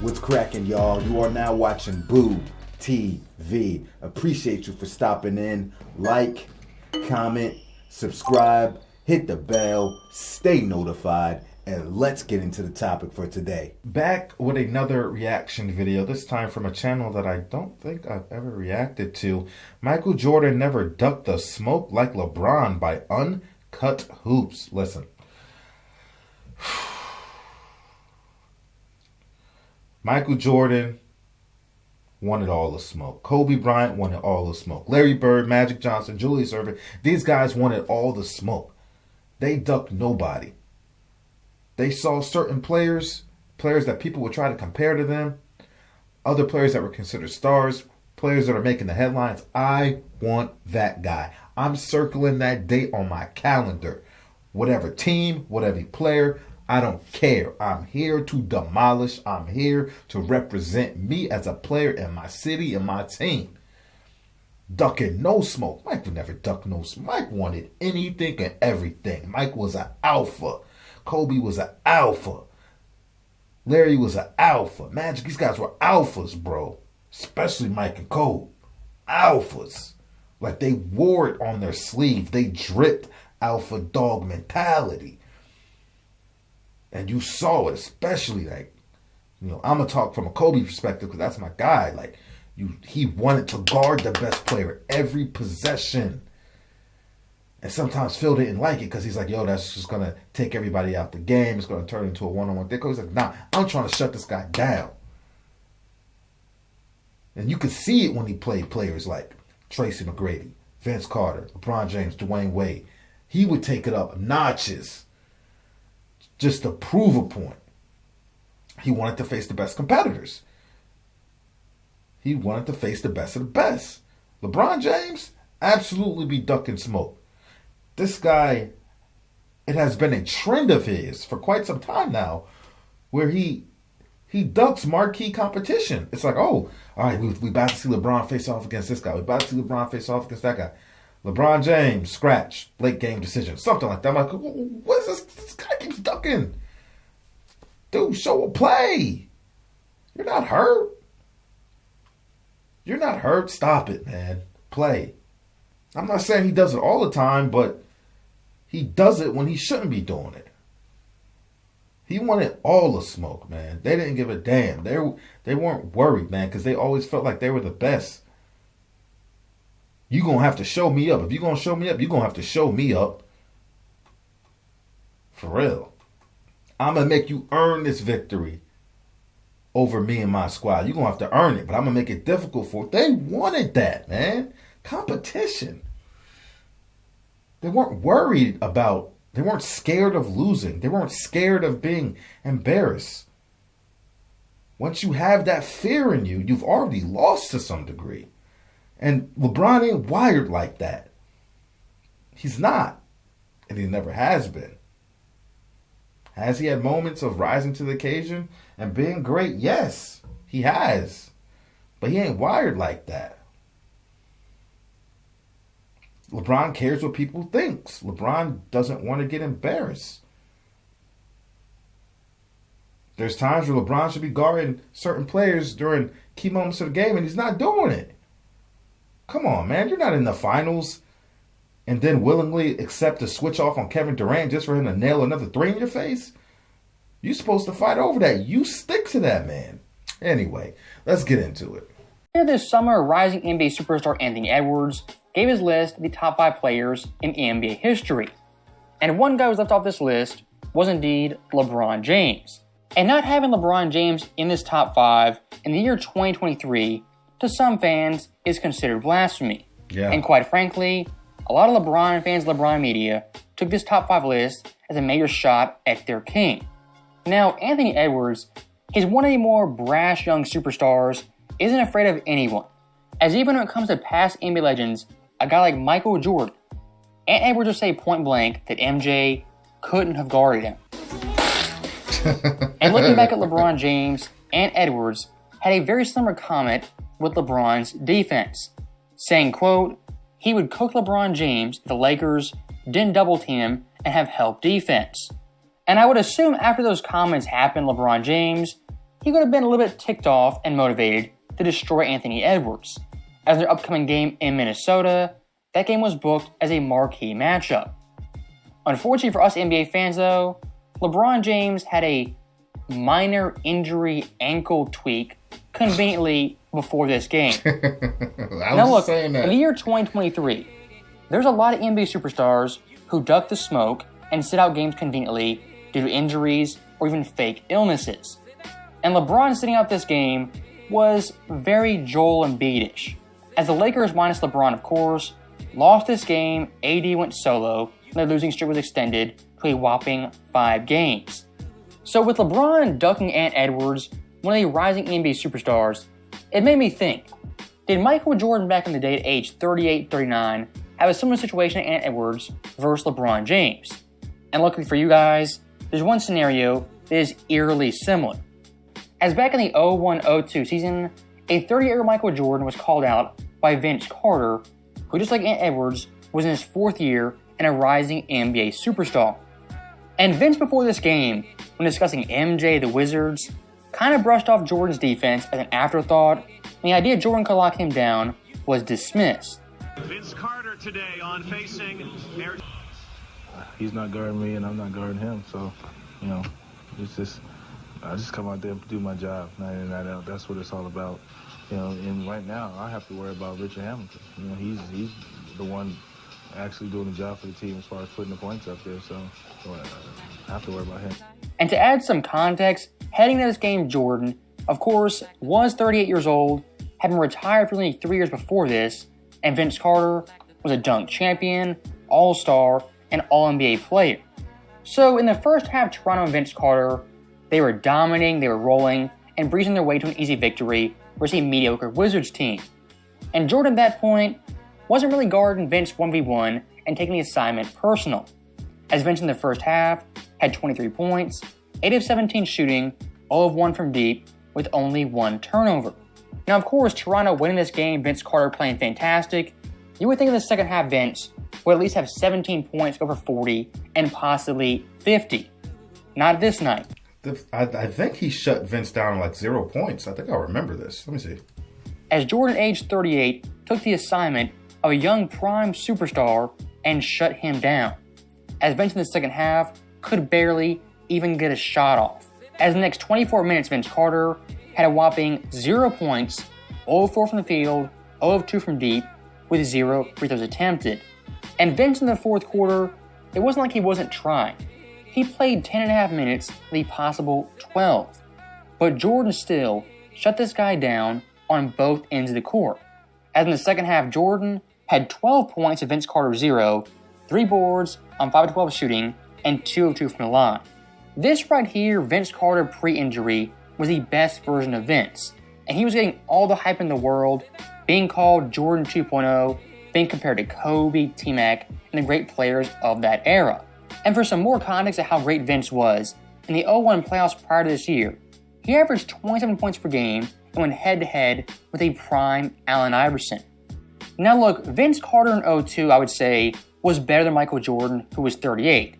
What's cracking, y'all? You are now watching Boo TV. Appreciate you for stopping in. Like, comment, subscribe, hit the bell, stay notified, and let's get into the topic for today. Back with another reaction video, this time from a channel that I don't think I've ever reacted to. Michael Jordan never ducked the smoke like LeBron by Uncut Hoops. Listen. Michael Jordan wanted all the smoke. Kobe Bryant wanted all the smoke. Larry Bird, Magic Johnson, Julius Erving, these guys wanted all the smoke. They ducked nobody. They saw certain players that people would try to compare to them, other players that were considered stars, players that are making the headlines. I want that guy. I'm circling that date on my calendar. Whatever team, whatever player, I don't care. I'm here to demolish. I'm here to represent me as a player in my city and my team. Ducking no smoke. Mike would never duck no smoke. Mike wanted anything and everything. Mike was an alpha. Kobe was an alpha. Larry was an alpha. Magic, these guys were alphas, bro. Especially Mike and Kobe. Alphas. Like they wore it on their sleeve. They dripped alpha dog mentality. And you saw it, especially like, I'm going to talk from a Kobe perspective because that's my guy. Like, he wanted to guard the best player every possession. And sometimes Phil didn't like it because he's like, yo, that's just going to take everybody out the game. It's going to turn into a one-on-one thing. He's like, nah, I'm trying to shut this guy down. And you could see it when he played players like Tracy McGrady, Vince Carter, LeBron James, Dwayne Wade. He would take it up notches just to prove a point. He wanted to face the best competitors. He wanted to face the best of the best. LeBron James, absolutely be ducking smoke. This guy, it has been a trend of his for quite some time now, where he ducks marquee competition. It's like, oh, all right, we about to see LeBron face off against this guy. We about to see LeBron face off against that guy. LeBron James, scratch, late game decision, something like that. I'm like, what is this? This guy keeps ducking. Dude, show a play. You're not hurt. You're not hurt. Stop it, man. Play. I'm not saying he does it all the time, but he does it when he shouldn't be doing it. He wanted all the smoke, man. They didn't give a damn. They weren't worried, man, because they always felt like they were the best. You're going to have to show me up. If you're going to show me up, you're going to have to show me up. For real. I'm going to make you earn this victory over me and my squad. You're going to have to earn it, but I'm going to make it difficult for it. They wanted that, man. Competition. They weren't worried about, they weren't scared of losing. They weren't scared of being embarrassed. Once you have that fear in you, you've already lost to some degree. And LeBron ain't wired like that. He's not. And he never has been. Has he had moments of rising to the occasion and being great? Yes, he has. But he ain't wired like that. LeBron cares what people think. LeBron doesn't want to get embarrassed. There's times where LeBron should be guarding certain players during key moments of the game, and he's not doing it. Come on, man. You're not in the finals and then willingly accept to switch off on Kevin Durant just for him to nail another three in your face? You're supposed to fight over that. You stick to that, man. Anyway, let's get into it. Earlier this summer, rising NBA superstar Anthony Edwards gave his list of the top 5 players in NBA history. And one guy who was left off this list was indeed LeBron James. And not having LeBron James in this top 5 in the year 2023, to some fans, is considered blasphemy. Yeah. And quite frankly, a lot of LeBron fans, LeBron media, took this top 5 list as a major shot at their king. Now, Anthony Edwards, he's one of the more brash young superstars, isn't afraid of anyone. As even when it comes to past NBA legends, a guy like Michael Jordan, Ant Edwards will say point blank that MJ couldn't have guarded him. And looking back at LeBron James, Ant Edwards had a very similar comment with LeBron's defense, saying, quote, he would cook LeBron James if the Lakers didn't double team him and have help defense. And I would assume after those comments happened, LeBron James he could have been a little bit ticked off and motivated to destroy Anthony Edwards. As their upcoming game in Minnesota, that game was booked as a marquee matchup. Unfortunately for us NBA fans though, LeBron James had a minor injury ankle tweak conveniently before this game. Now look, in the year 2023, there's a lot of NBA superstars who duck the smoke and sit out games conveniently due to injuries or even fake illnesses. And LeBron sitting out this game was very Joel Embiid-ish. As the Lakers, minus LeBron of course, lost this game, AD went solo, and their losing streak was extended to a whopping 5 games. So with LeBron ducking Ant Edwards, one of the rising NBA superstars, it made me think, did Michael Jordan back in the day at age 38-39 have a similar situation to Ant Edwards versus LeBron James? And luckily for you guys, there's one scenario that is eerily similar. As back in the 01-02 season, a 30-year-old Michael Jordan was called out by Vince Carter, who just like Ant Edwards, was in his 4th year and a rising NBA superstar. And Vince before this game, when discussing MJ, the Wizards, kind of brushed off Jordan's defense as an afterthought, and the idea Jordan could lock him down was dismissed. Vince Carter today on facing Eric. He's not guarding me and I'm not guarding him, so, it's just, I just come out there and do my job, night in, night out. That's what it's all about. And right now, I have to worry about Richard Hamilton. He's the one actually doing the job for the team as far as putting the points up there, so I have to worry about him. And to add some context, heading to this game, Jordan, of course, was 38 years old, had been retired for only 3 years before this, and Vince Carter was a dunk champion, all-star, and all-NBA player. So in the first half, Toronto and Vince Carter, they were dominating, they were rolling, and breezing their way to an easy victory versus a mediocre Wizards team. And Jordan at that point wasn't really guarding Vince 1v1 and taking the assignment personal, as Vince in the first half had 23 points, 8 of 17 shooting, 0 of 1 from deep, with only 1 turnover. Now of course, Toronto winning this game, Vince Carter playing fantastic, you would think in the second half Vince would at least have 17 points, over 40, and possibly 50. Not this night. I think he shut Vince down like 0 points. I think I remember this. Let me see. As Jordan, aged 38, took the assignment of a young prime superstar and shut him down. As Vince in the second half could barely even get a shot off. As the next 24 minutes, Vince Carter had a whopping 0 points, 0 of 4 from the field, 0 of 2 from deep, with 0 free throws attempted. And Vince in the fourth quarter, it wasn't like he wasn't trying. He played 10.5 minutes with a possible 12. But Jordan still shut this guy down on both ends of the court. As in the second half, Jordan had 12 points to Vince Carter 0, 3 boards on 5 of 12 shooting, and 2 of 2 from the line. This right here, Vince Carter pre-injury, was the best version of Vince. And he was getting all the hype in the world, being called Jordan 2.0, being compared to Kobe, T-Mac, and the great players of that era. And for some more context of how great Vince was, in the 0-1 playoffs prior to this year, he averaged 27 points per game and went head-to-head with a prime Allen Iverson. Now look, Vince Carter in 0-2, I would say, was better than Michael Jordan, who was 38.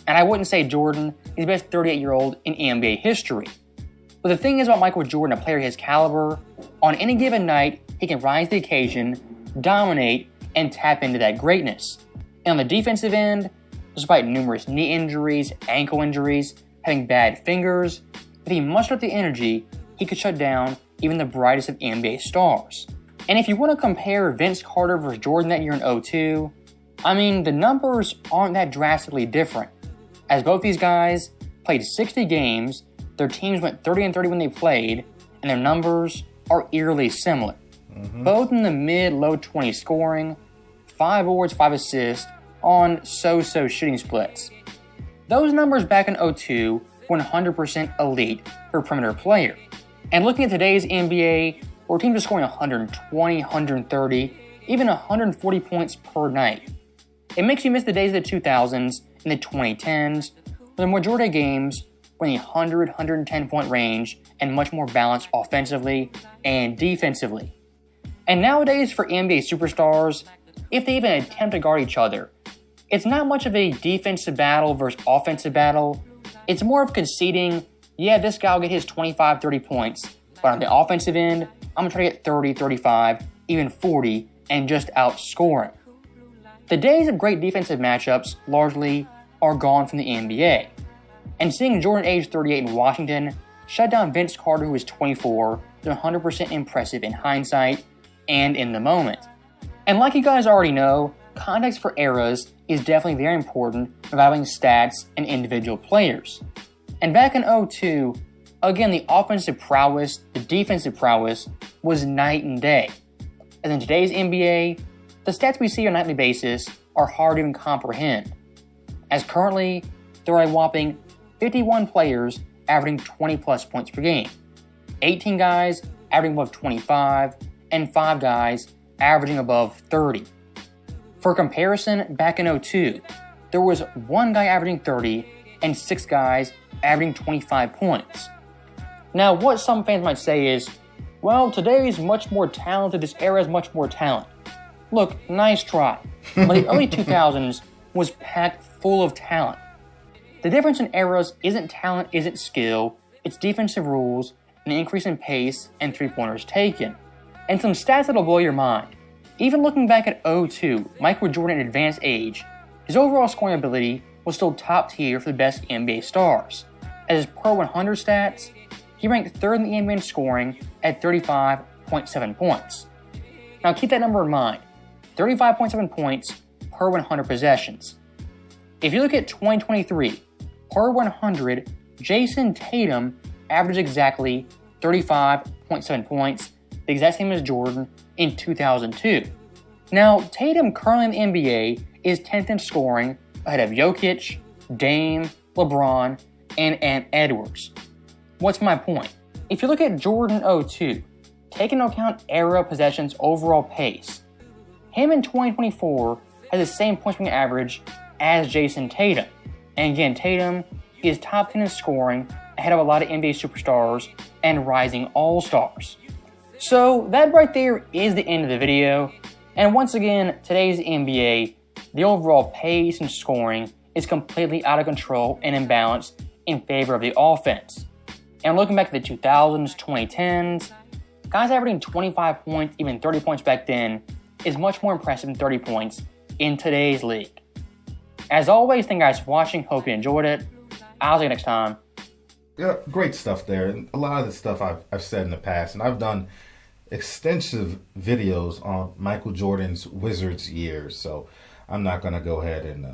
And I wouldn't say Jordan is the best 38-year-old in NBA history. But the thing is about Michael Jordan, a player his caliber, on any given night, he can rise to the occasion, dominate, and tap into that greatness. And on the defensive end, despite numerous knee injuries, ankle injuries, having bad fingers, if he mustered up the energy, he could shut down even the brightest of NBA stars. And if you want to compare Vince Carter versus Jordan that year in 0-2, I mean, the numbers aren't that drastically different. As both these guys played 60 games, their teams went 30-30 when they played, and their numbers are eerily similar. Both in the mid-low 20s scoring, 5 boards, 5 assists on so-so shooting splits. Those numbers back in 0-2 were 100% elite for a perimeter player. And looking at today's NBA, where teams are scoring 120, 130, even 140 points per night, it makes you miss the days of the 2000s and the 2010s, where the majority of games were in the 100, 110 point range and much more balanced offensively and defensively. And nowadays for NBA superstars, if they even attempt to guard each other, it's not much of a defensive battle versus offensive battle. It's more of conceding yeah, this guy will get his 25, 30 points, but on the offensive end, I'm going to try to get 30, 35, even 40, and just outscore him. The days of great defensive matchups largely are gone from the NBA. And seeing Jordan age 38 in Washington shut down Vince Carter, who was 24, is 100% impressive in hindsight and in the moment. And like you guys already know, context for eras is definitely very important for evaluating stats and individual players. And back in 2002, again, the offensive prowess, the defensive prowess was night and day. As in today's NBA, the stats we see on a nightly basis are hard to even comprehend. As currently, there are a whopping 51 players averaging 20 plus points per game, 18 guys averaging above 25, and 5 guys averaging above 30. For comparison, back in 2002, there was 1 guy averaging 30 and 6 guys averaging 25 points. Now, what some fans might say is, well, today is much more talented, this era is much more talent. Look, nice try, but the early 2000s was packed full of talent. The difference in eras isn't talent, isn't skill, it's defensive rules, an increase in pace, and three-pointers taken. And some stats that'll blow your mind. Even looking back at 2002, Michael Jordan at advanced age, his overall scoring ability was still top tier for the best NBA stars. As his per 100 stats, he ranked 3rd in the NBA in scoring at 35.7 points. Now keep that number in mind, 35.7 points per 100 possessions. If you look at 2023, per 100, Jason Tatum averaged exactly 35.7 points, the exact same as Jordan in 2002. Now, Tatum currently in the NBA is 10th in scoring, ahead of Jokic, Dame, LeBron, and Ant Edwards. What's my point? If you look at Jordan 02, take into account era possessions overall pace, him in 2024 has the same points per game average as Jason Tatum. And again, Tatum is top 10 in scoring, ahead of a lot of NBA superstars and rising all-stars. So that right there is the end of the video. And once again, today's NBA, the overall pace and scoring is completely out of control and imbalanced in favor of the offense. And looking back at the 2000s, 2010s, guys averaging 25 points, even 30 points back then, is much more impressive than 30 points in today's league. As always, thank you guys for watching. Hope you enjoyed it. I'll see you next time. Yeah, great stuff there. And a lot of the stuff I've said in the past, and I've done extensive videos on Michael Jordan's Wizards years, so I'm not going to go ahead and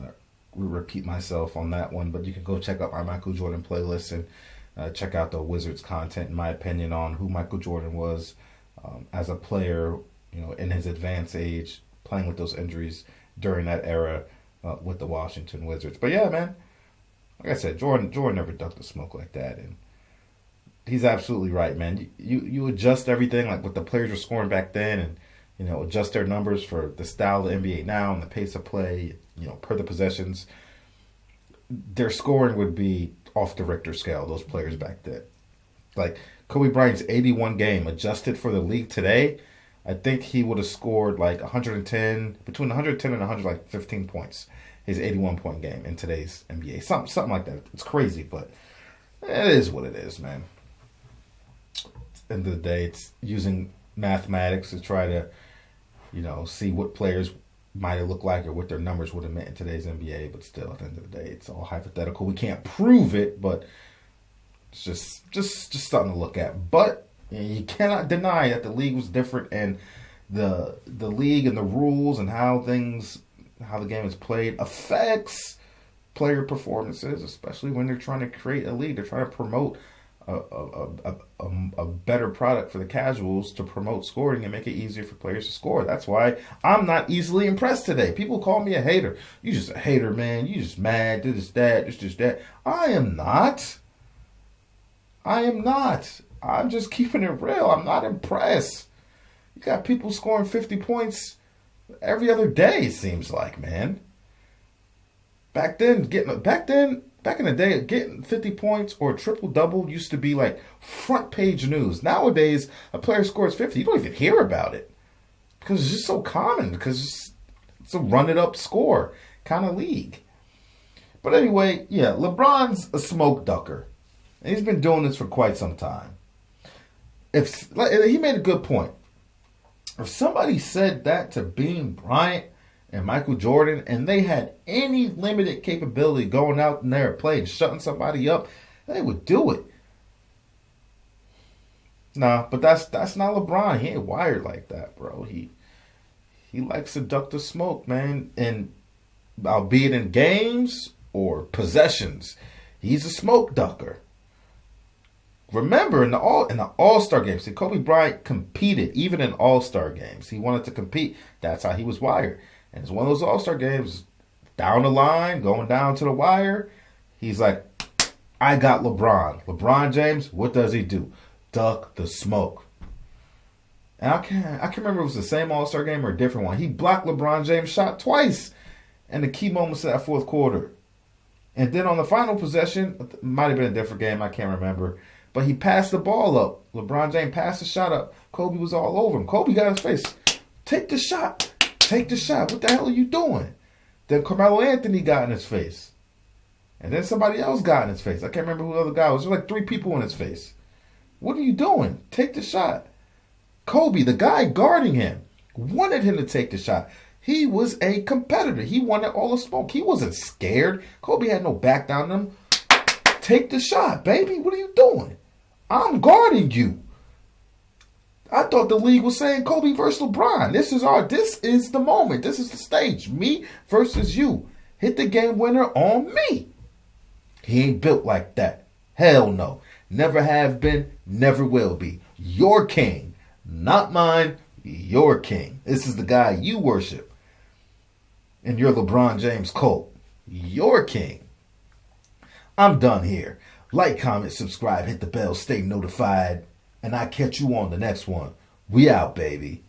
repeat myself on that one, but you can go check out my Michael Jordan playlist and check out the Wizards content, in my opinion, on who Michael Jordan was as a player, you know, in his advanced age, playing with those injuries during that era with the Washington Wizards. But yeah, man, like I said, Jordan never ducked the smoke like that, and he's absolutely right, man. You adjust everything, like what the players were scoring back then, and you know, adjust their numbers for the style of the NBA now and the pace of play, you know, per the possessions. Their scoring would be off the Richter scale, those players back then. Like Kobe Bryant's 81 game, adjusted for the league today, I think he would have scored like 110, between 110 and 115 points, his 81-point game in today's NBA. Something like that. It's crazy, but it is what it is, man. At the end of the day, it's using mathematics to try to, you know, see what players might have looked like or what their numbers would have meant in today's NBA. But still, at the end of the day, it's all hypothetical. We can't prove it, but it's just something to look at. But you cannot deny that the league was different, and the league and the rules and how the game is played affects player performances, especially when they're trying to create a league. They're trying to promote a better product for the casuals, to promote scoring and make it easier for players to score. That's why I'm not easily impressed today. People call me a hater. You just a hater, man. You just mad. This, that. I am not. I'm just keeping it real. I'm not impressed. You got people scoring 50 points every other day, it seems like, man. Back in the day, getting 50 points or a triple-double used to be like front-page news. Nowadays, a player scores 50. You don't even hear about it because it's just so common, because it's a run-it-up score kind of league. But anyway, yeah, LeBron's a smoke ducker. And he's been doing this for quite some time. He made a good point. If somebody said that to Bean Bryant and Michael Jordan, and they had any limited capability going out in there playing, shutting somebody up, they would do it. Nah, but that's not LeBron. He ain't wired like that, bro. He likes to duck the smoke, man. And albeit in games or possessions, he's a smoke ducker. Remember, in the All-Star games, see, Kobe Bryant competed, even in All-Star games. He wanted to compete. That's how he was wired. And it's one of those All-Star games, down the line, going down to the wire, he's like, I got LeBron. LeBron James, what does he do? Duck the smoke. And I can't remember if it was the same All-Star game or a different one. He blocked LeBron James' shot twice in the key moments of that fourth quarter. And then on the final possession, it might have been a different game, I can't remember, but he passed the ball up. LeBron James passed the shot up. Kobe was all over him. Kobe got in his face. Take the shot. Take the shot. What the hell are you doing? Then Carmelo Anthony got in his face. And then somebody else got in his face. I can't remember who the other guy was. There was like 3 people in his face. What are you doing? Take the shot. Kobe, the guy guarding him, wanted him to take the shot. He was a competitor. He wanted all the smoke. He wasn't scared. Kobe had no back down on him. Take the shot, baby. What are you doing? I'm guarding you. I thought the league was saying Kobe versus LeBron. This is the moment. This is the stage. Me versus you. Hit the game winner on me. He ain't built like that. Hell no. Never have been, never will be. Your king. Not mine, your king. This is the guy you worship. And you're LeBron James cult. Your king. I'm done here. Like, comment, subscribe, hit the bell, stay notified. And I'll catch you on the next one. We out, baby.